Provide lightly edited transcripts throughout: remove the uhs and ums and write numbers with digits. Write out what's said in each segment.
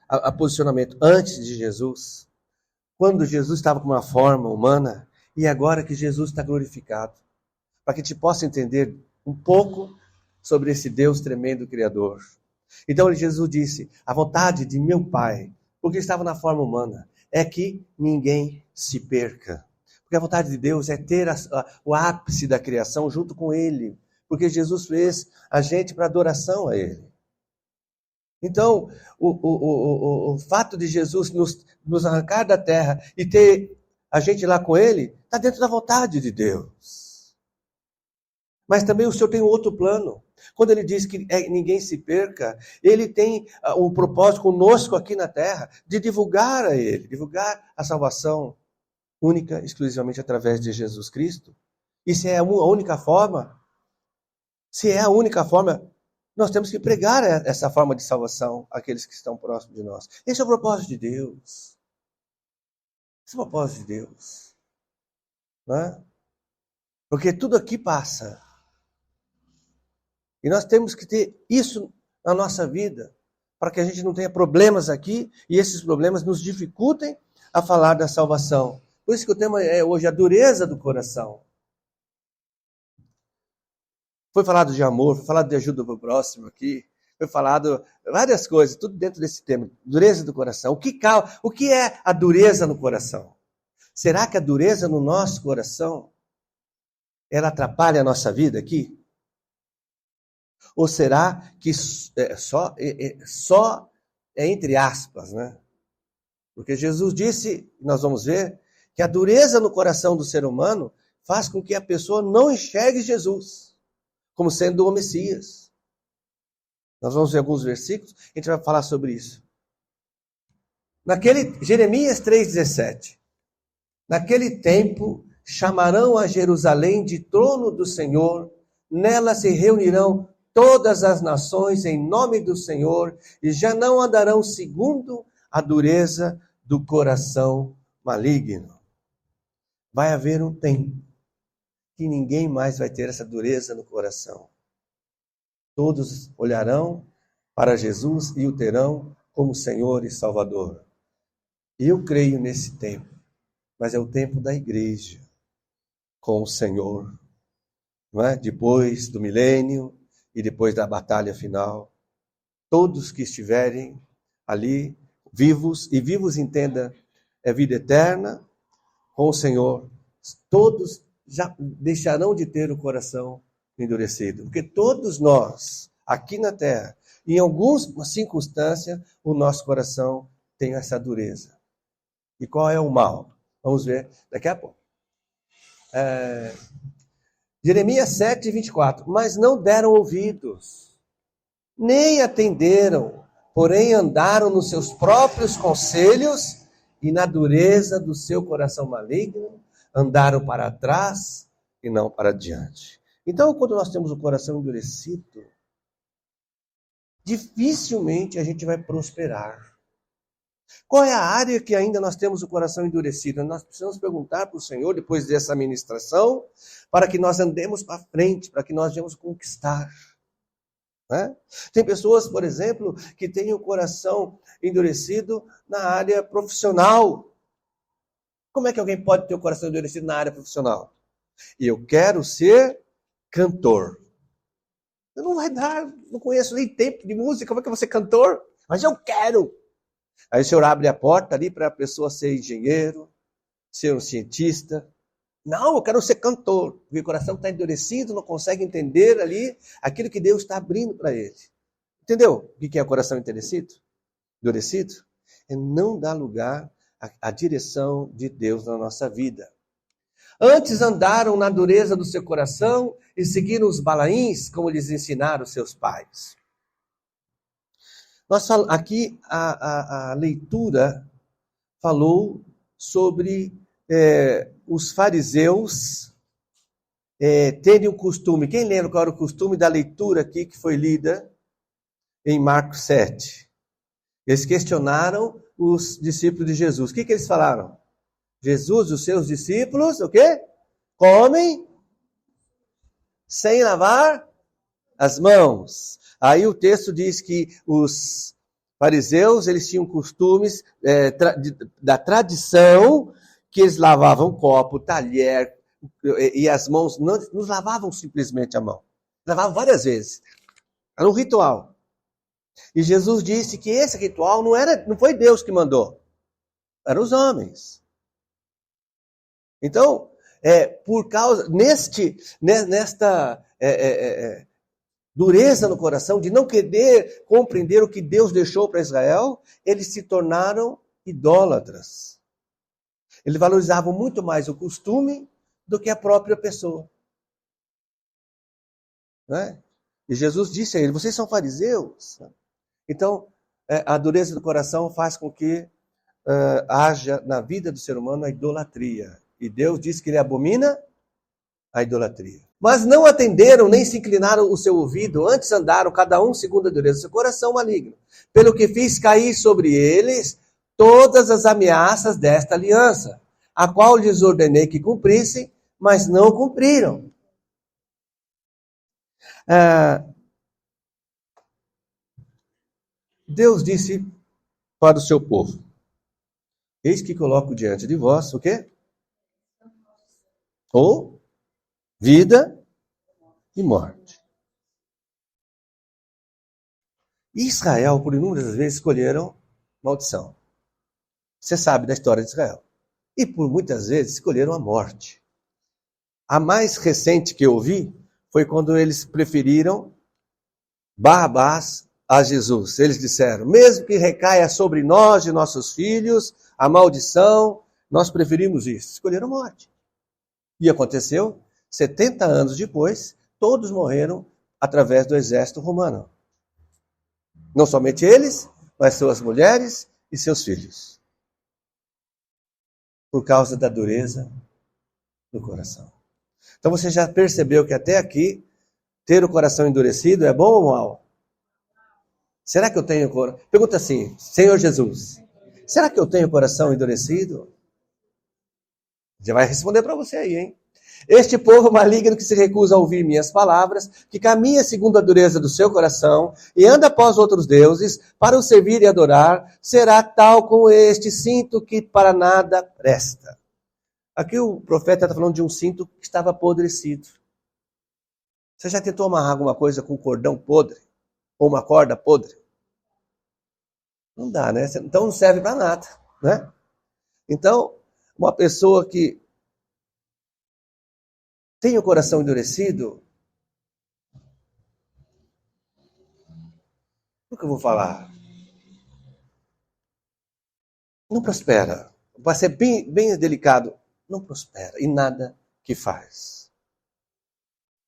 a posicionamento antes de Jesus, quando Jesus estava com uma forma humana, e agora que Jesus está glorificado, para que a gente possa entender um pouco sobre esse Deus tremendo Criador. Então Jesus disse, a vontade de meu Pai, porque estava na forma humana, é que ninguém se perca. Porque a vontade de Deus é ter o ápice da criação junto com Ele, porque Jesus fez a gente para adoração a Ele. Então, o fato de Jesus nos arrancar da terra e ter a gente lá com Ele, está dentro da vontade de Deus. Mas também o Senhor tem um outro plano. Quando Ele diz que ninguém se perca, Ele tem um propósito conosco aqui na terra, de divulgar a Ele, divulgar a salvação única, exclusivamente através de Jesus Cristo. E se é a única forma, nós temos que pregar essa forma de salvação àqueles que estão próximos de nós. Esse é o propósito de Deus. Esse é o propósito de Deus. Não é? Porque tudo aqui passa. E nós temos que ter isso na nossa vida, para que a gente não tenha problemas aqui, e esses problemas nos dificultem a falar da salvação. Por isso que o tema é hoje a dureza do coração. Foi falado de amor, foi falado de ajuda para o próximo aqui, foi falado várias coisas, tudo dentro desse tema, dureza do coração. O que é a dureza no coração? Será que a dureza no nosso coração, ela atrapalha a nossa vida aqui? Ou será que só entre aspas, né? Porque Jesus disse, nós vamos ver, que a dureza no coração do ser humano faz com que a pessoa não enxergue Jesus como sendo o Messias. Nós vamos ver alguns versículos, a gente vai falar sobre isso. Jeremias 3,17. Naquele tempo chamarão a Jerusalém de trono do Senhor, nela se reunirão todas as nações em nome do Senhor, e já não andarão segundo a dureza do coração maligno. Vai haver um tempo que ninguém mais vai ter essa dureza no coração. Todos olharão para Jesus e o terão como Senhor e Salvador. Eu creio nesse tempo, mas é o tempo da igreja com o Senhor. Não é? Depois do milênio e depois da batalha final, todos que estiverem ali vivos, e vivos entenda, é vida eterna com o Senhor, todos já deixarão de ter o coração endurecido. Porque todos nós, aqui na terra, em alguma circunstância, o nosso coração tem essa dureza. E qual é o mal? Vamos ver daqui a pouco. Jeremias 7:24. Mas não deram ouvidos, nem atenderam, porém andaram nos seus próprios conselhos e na dureza do seu coração maligno, andaram para trás e não para diante. Então, quando nós temos o coração endurecido, dificilmente a gente vai prosperar. Qual é a área que ainda nós temos o coração endurecido? Nós precisamos perguntar para o Senhor, depois dessa ministração, para que nós andemos para frente, para que nós venhamos conquistar. Né? Tem pessoas, por exemplo, que têm o coração endurecido na área profissional. Como é que alguém pode ter o coração endurecido na área profissional? Eu quero ser cantor. Eu não vai dar, não conheço nem tempo de música, como é que eu vou ser cantor? Mas eu quero. Aí o Senhor abre a porta ali para a pessoa ser engenheiro, ser um cientista. Não, eu quero ser cantor. Porque o coração está endurecido, não consegue entender ali aquilo que Deus está abrindo para ele. Entendeu o que é o coração endurecido? É não dar lugar à direção de Deus na nossa vida. Antes andaram na dureza do seu coração e seguiram os balaíns, como lhes ensinaram seus pais. Aqui a leitura falou sobre os fariseus terem o costume. Quem lembra qual era o costume da leitura aqui que foi lida em Marcos 7? Eles questionaram os discípulos de Jesus. O que eles falaram? Jesus e os seus discípulos, o quê? Comem sem lavar as mãos. Aí o texto diz que os Fariseus, eles tinham costumes da tradição, que eles lavavam copo, talher, e as mãos, não lavavam simplesmente a mão. Lavavam várias vezes. Era um ritual. E Jesus disse que esse ritual não foi Deus que mandou. Eram os homens. Então, por causa, nesta dureza no coração, de não querer compreender o que Deus deixou para Israel, eles se tornaram idólatras. Eles valorizavam muito mais o costume do que a própria pessoa. Né? E Jesus disse a eles, vocês são fariseus. Então, a dureza do coração faz com que haja na vida do ser humano a idolatria. E Deus diz que ele abomina a idolatria. Mas não atenderam, nem se inclinaram o seu ouvido, antes andaram, cada um segundo a dureza do seu coração maligno. Pelo que fiz cair sobre eles todas as ameaças desta aliança, a qual lhes ordenei que cumprissem, mas não cumpriram. Deus disse para o seu povo, eis que coloco diante de vós, o quê? Ou vida e morte. Israel, por inúmeras vezes, escolheram maldição. Você sabe da história de Israel. E por muitas vezes escolheram a morte. A mais recente que eu vi foi quando eles preferiram Barrabás a Jesus. Eles disseram, mesmo que recaia sobre nós e nossos filhos a maldição, nós preferimos isso. Escolheram morte. E aconteceu, 70 anos depois, todos morreram através do exército romano. Não somente eles, mas suas mulheres e seus filhos. Por causa da dureza do coração. Então você já percebeu que até aqui, ter o coração endurecido é bom ou mal? Será que eu tenho coração? Pergunta assim, Senhor Jesus, será que eu tenho coração endurecido? Já vai responder para você aí, hein? Este povo maligno que se recusa a ouvir minhas palavras, que caminha segundo a dureza do seu coração e anda após outros deuses para o servir e adorar, será tal como este cinto que para nada presta. Aqui o profeta está falando de um cinto que estava apodrecido. Você já tentou amarrar alguma coisa com um cordão podre? Ou uma corda podre? Não dá, né? Então não serve para nada, né? Então, uma pessoa que tem o coração endurecido, o que eu vou falar? Não prospera. Vai ser bem delicado. Não prospera em nada que faz.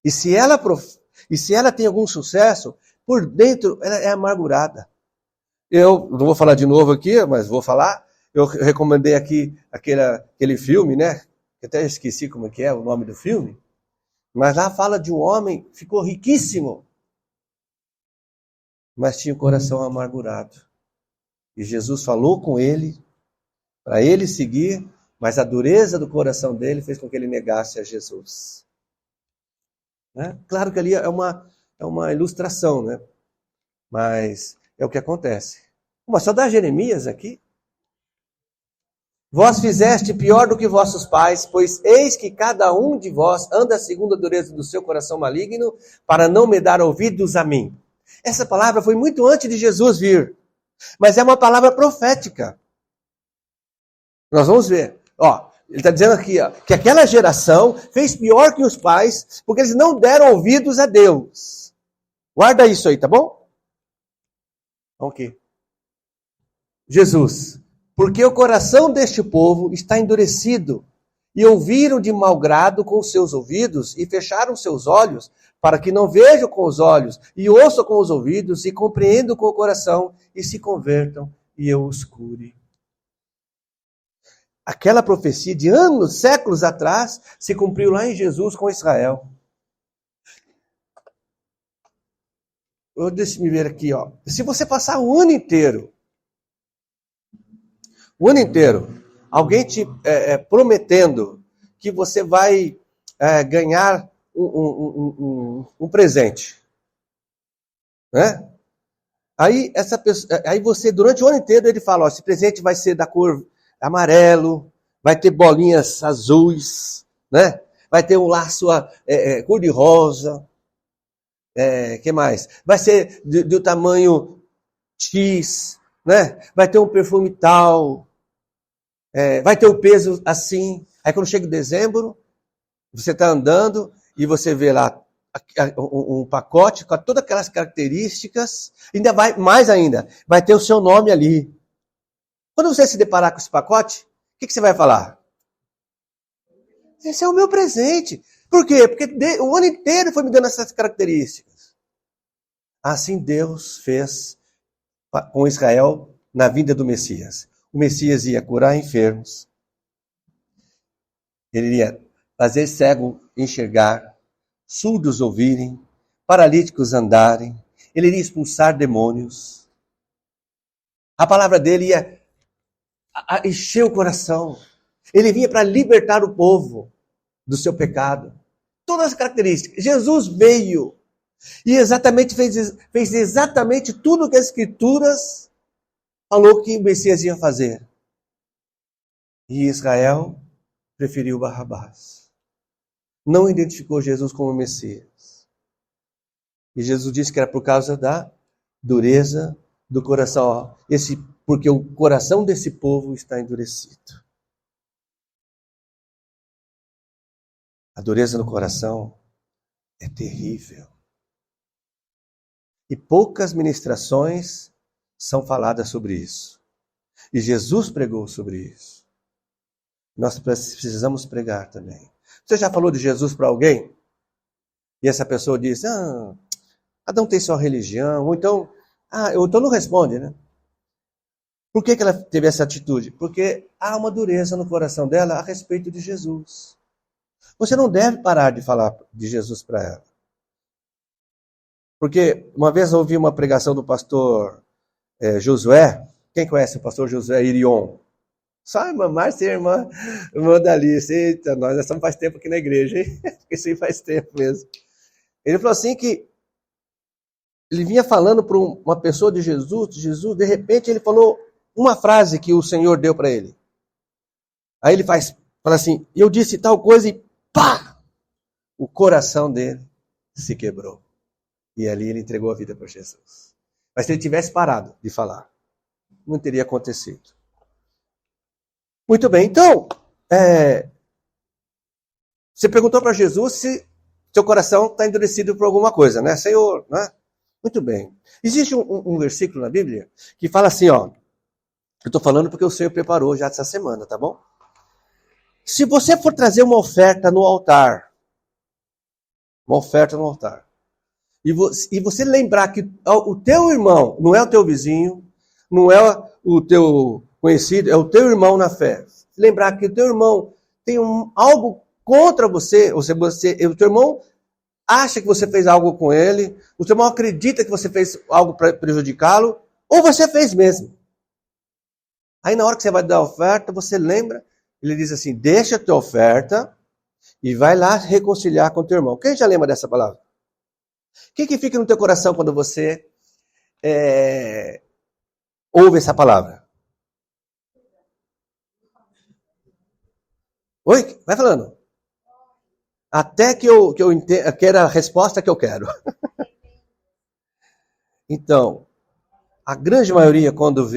E se ela tem algum sucesso, por dentro ela é amargurada. Eu não vou falar de novo aqui, mas vou falar. Eu recomendei aqui aquele filme, né? Eu até esqueci como é o nome do filme. Mas lá fala de um homem que ficou riquíssimo, mas tinha o coração amargurado. E Jesus falou com ele, para ele seguir, mas a dureza do coração dele fez com que ele negasse a Jesus. Né? Claro que ali é uma ilustração, né? Mas é o que acontece. Mas só dá Jeremias aqui. Vós fizeste pior do que vossos pais, pois eis que cada um de vós anda segundo a dureza do seu coração maligno, para não me dar ouvidos a mim. Essa palavra foi muito antes de Jesus vir, mas é uma palavra profética. Nós vamos ver. Ele está dizendo aqui, que aquela geração fez pior que os pais, porque eles não deram ouvidos a Deus. Guarda isso aí, tá bom? Ok. Jesus, porque o coração deste povo está endurecido, e ouviram de mau grado com os seus ouvidos, e fecharam seus olhos, para que não vejam com os olhos, e ouçam com os ouvidos, e compreendam com o coração, e se convertam, e eu os cure. Aquela profecia de anos, séculos atrás, se cumpriu lá em Jesus com Israel. Deixa-me ver aqui, Se você passar o ano inteiro, alguém te prometendo que você vai ganhar um presente, né? Aí, aí você, durante o ano inteiro, ele fala, ó, esse presente vai ser da cor amarelo, vai ter bolinhas azuis, né? Vai ter um laço cor-de-rosa. Que mais? Vai ser do tamanho X, né? Vai ter um perfume tal, vai ter o peso assim. Aí quando chega dezembro, você está andando e você vê lá um pacote com todas aquelas características, ainda vai, mais ainda, vai ter o seu nome ali. Quando você se deparar com esse pacote, o que você vai falar? Esse é o meu presente. Por quê? Porque o ano inteiro foi me dando essas características. Assim Deus fez com Israel na vinda do Messias. O Messias ia curar enfermos. Ele ia fazer cego enxergar, surdos ouvirem, paralíticos andarem. Ele iria expulsar demônios. A palavra dele ia encher o coração. Ele vinha para libertar o povo do seu pecado. Todas as características. Jesus veio e fez exatamente tudo o que as Escrituras falou que o Messias ia fazer. E Israel preferiu Barrabás. Não identificou Jesus como Messias. E Jesus disse que era por causa da dureza do coração. Porque o coração desse povo está endurecido. A dureza no coração é terrível. E poucas ministrações são faladas sobre isso. E Jesus pregou sobre isso. Nós precisamos pregar também. Você já falou de Jesus para alguém? E essa pessoa diz, cada um tem sua religião, ou então não responde, né? Por que ela teve essa atitude? Porque há uma dureza no coração dela a respeito de Jesus. Você não deve parar de falar de Jesus para ela. Porque uma vez eu ouvi uma pregação do pastor Josué. Quem conhece o pastor Josué Irion? Só a irmã Márcia e a irmã Dalice. Eita, nós estamos faz tempo aqui na igreja, hein? Isso aí faz tempo mesmo. Ele falou assim que ele vinha falando para uma pessoa de Jesus, de repente ele falou uma frase que o Senhor deu para ele. Aí ele fala assim, eu disse tal coisa e pá! O coração dele se quebrou. E ali ele entregou a vida para Jesus. Mas se ele tivesse parado de falar, não teria acontecido. Muito bem, então, você perguntou para Jesus se seu coração está endurecido por alguma coisa, né? Senhor, né? Muito bem. Existe um versículo na Bíblia que fala assim, ó. Eu estou falando porque o Senhor preparou já essa semana, tá bom? Se você for trazer uma oferta no altar, e você lembrar que o teu irmão não é o teu vizinho, não é o teu conhecido, é o teu irmão na fé. Lembrar que o teu irmão tem algo contra você, o teu irmão acha que você fez algo com ele, o teu irmão acredita que você fez algo para prejudicá-lo, ou você fez mesmo. Aí na hora que você vai dar a oferta, você lembra, ele diz assim, deixa a tua oferta e vai lá reconciliar com o teu irmão. Quem já lembra dessa palavra? O que fica no teu coração quando você ouve essa palavra? Oi? Vai falando. Até que eu quero a resposta que eu quero. Então, a grande maioria, quando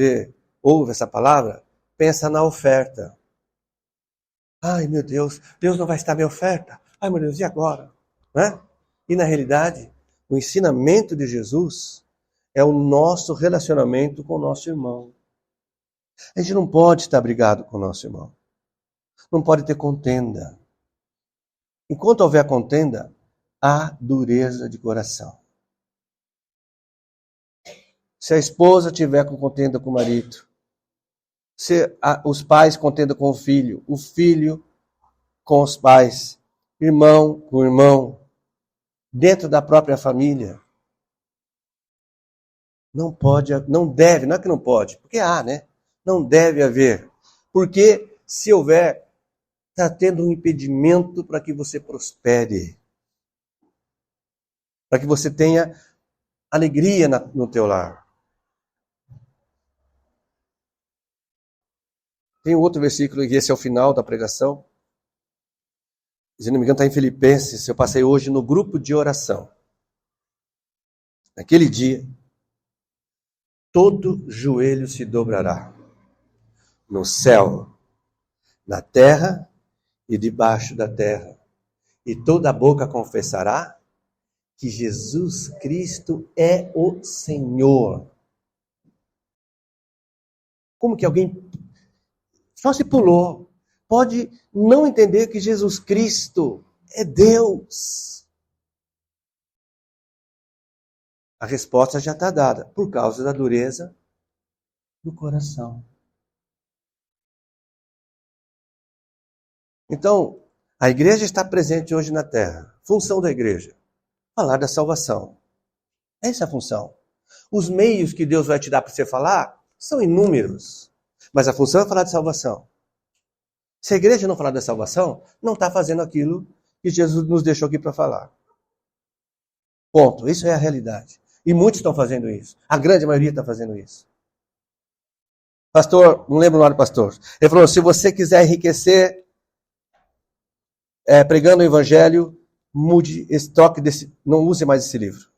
ouve essa palavra, pensa na oferta. Ai, meu Deus não vai estar minha oferta. Ai, meu Deus, e agora? Né? E na realidade, o ensinamento de Jesus é o nosso relacionamento com o nosso irmão. A gente não pode estar brigado com o nosso irmão. Não pode ter contenda. Enquanto houver contenda, há dureza de coração. Se a esposa tiver com contenda com o marido, se os pais contendam com o filho com os pais, irmão com o irmão, dentro da própria família, não deve, não é que não pode, porque há, né? Não deve haver. Porque se houver, está tendo um impedimento para que você prospere. Para que você tenha alegria no teu lar. Tem um outro versículo, e esse é o final da pregação. Se não me engano, está em Filipenses. Eu passei hoje no grupo de oração. Naquele dia, todo joelho se dobrará. No céu, na terra e debaixo da terra. E toda boca confessará que Jesus Cristo é o Senhor. Como que alguém só se pulou, pode não entender que Jesus Cristo é Deus? A resposta já está dada, por causa da dureza do coração. Então, a igreja está presente hoje na terra. Função da igreja: falar da salvação. Essa é a função. Os meios que Deus vai te dar para você falar são inúmeros. Mas a função é falar de salvação. Se a igreja não falar da salvação, não está fazendo aquilo que Jesus nos deixou aqui para falar. Ponto. Isso é a realidade. E muitos estão fazendo isso. A grande maioria está fazendo isso. Pastor, não lembro o nome do pastor. Ele falou, se você quiser enriquecer pregando o evangelho, mude esse toque desse, não use mais esse livro.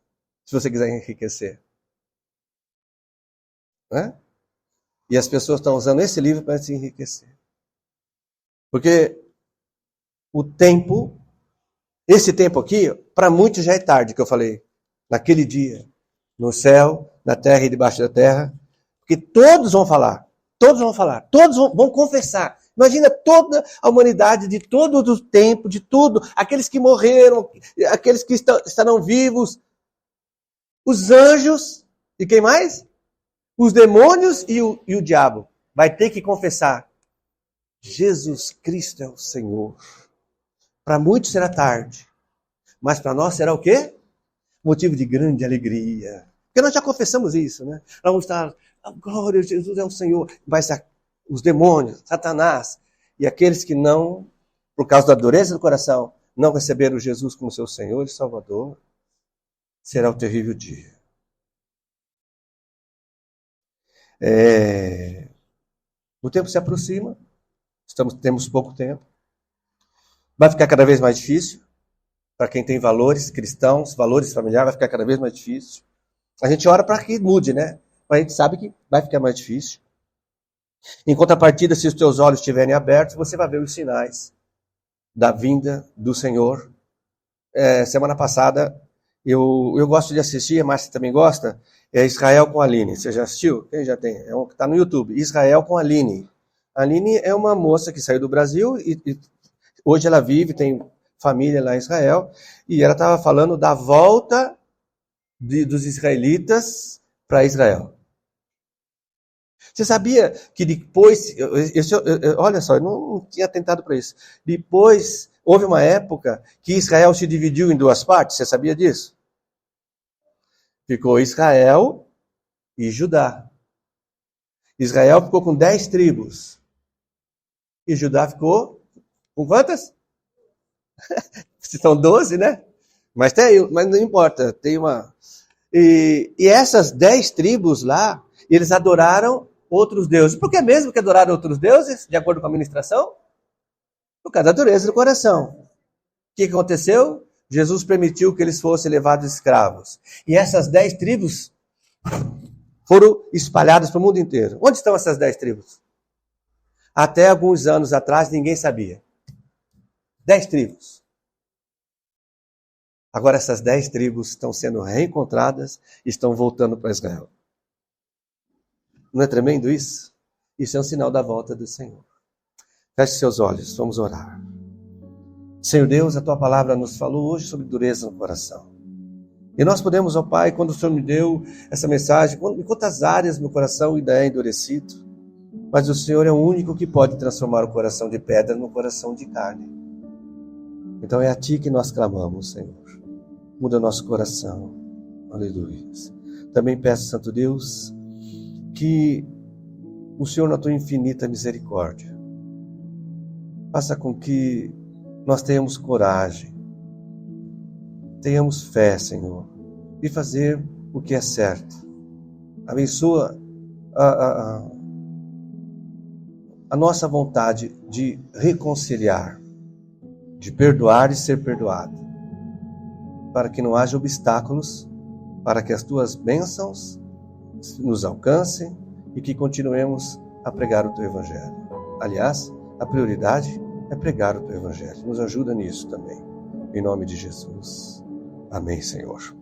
Se você quiser enriquecer. Né? E as pessoas estão usando esse livro para se enriquecer. Porque o tempo, esse tempo aqui, para muitos já é tarde, que eu falei. Naquele dia, no céu, na terra e debaixo da terra. Porque todos vão falar. Todos vão confessar. Imagina toda a humanidade, de todo o tempo, de tudo. Aqueles que morreram, aqueles que estarão vivos. Os anjos, e quem mais? Os demônios e o diabo. Vai ter que confessar. Jesus Cristo é o Senhor. Para muitos será tarde. Mas para nós será o quê? Motivo de grande alegria. Porque nós já confessamos isso, né? Nós vamos estar, glória, Jesus é o Senhor. Vai ser os demônios, Satanás. E aqueles que não, por causa da dureza do coração, não receberam Jesus como seu Senhor e Salvador, será o terrível dia. O tempo se aproxima. Temos pouco tempo. Vai ficar cada vez mais difícil. Para quem tem valores cristãos, valores familiares, vai ficar cada vez mais difícil. A gente ora para que mude, né? Mas a gente sabe que vai ficar mais difícil. Em contrapartida, se os teus olhos estiverem abertos, você vai ver os sinais da vinda do Senhor. Semana passada, eu gosto de assistir, a Márcia também gosta, é Israel com a Aline. Você já assistiu? Quem já tem? É um que está no YouTube. Israel com a Aline. A Aline é uma moça que saiu do Brasil e hoje ela vive, tem família lá em Israel, e ela estava falando da volta dos israelitas para Israel. Você sabia que depois, olha só, eu não tinha atentado para isso, depois houve uma época que Israel se dividiu em duas partes, você sabia disso? Ficou Israel e Judá. Israel ficou com 10 tribos. E Judá ficou com quantas? São 12, né? Mas não importa, tem uma... E essas 10 tribos lá, eles adoraram outros deuses. Por que mesmo que adoraram outros deuses, de acordo com a ministração? Por causa da dureza do coração. O que aconteceu? Jesus permitiu que eles fossem levados escravos. E essas 10 tribos foram espalhadas para o mundo inteiro. Onde estão essas 10 tribos? Até alguns anos atrás, ninguém sabia. 10 tribos. Agora essas 10 tribos estão sendo reencontradas e estão voltando para Israel. Não é tremendo isso? Isso é um sinal da volta do Senhor. Feche seus olhos, vamos orar. Senhor Deus, a Tua palavra nos falou hoje sobre dureza no coração. E nós podemos, ó Pai, quando o Senhor me deu essa mensagem, em quantas áreas meu coração ainda é endurecido, mas o Senhor é o único que pode transformar o coração de pedra no coração de carne. Então é a Ti que nós clamamos, Senhor. Muda nosso coração. Aleluia. Também peço, Santo Deus, que o Senhor, na Tua infinita misericórdia, faça com que nós tenhamos coragem, tenhamos fé, Senhor, e fazer o que é certo. Abençoa a nossa vontade de reconciliar, de perdoar e ser perdoado, para que não haja obstáculos, para que as tuas bênçãos nos alcancem e que continuemos a pregar o teu evangelho. Aliás, a prioridade é pregar o teu evangelho. Nos ajuda nisso também. Em nome de Jesus. Amém, Senhor.